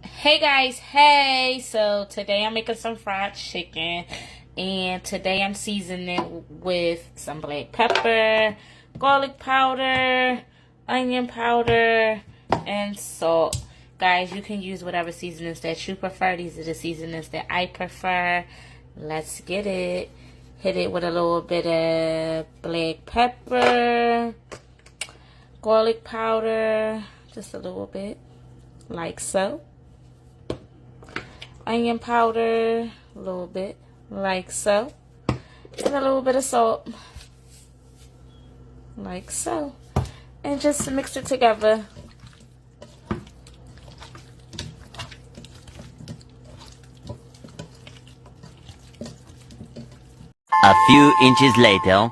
Hey guys, hey! So today I'm making some fried chicken, and today I'm seasoning it with some black pepper, garlic powder, onion powder, and salt. Guys, you can use whatever seasonings that you prefer. These are the seasonings that I prefer. Let's get it. Hit it with a little bit of black pepper, garlic powder, just a little bit, like so. Onion powder, a little bit, like so. And a little bit of salt, like so. And just mix it together. A few inches later.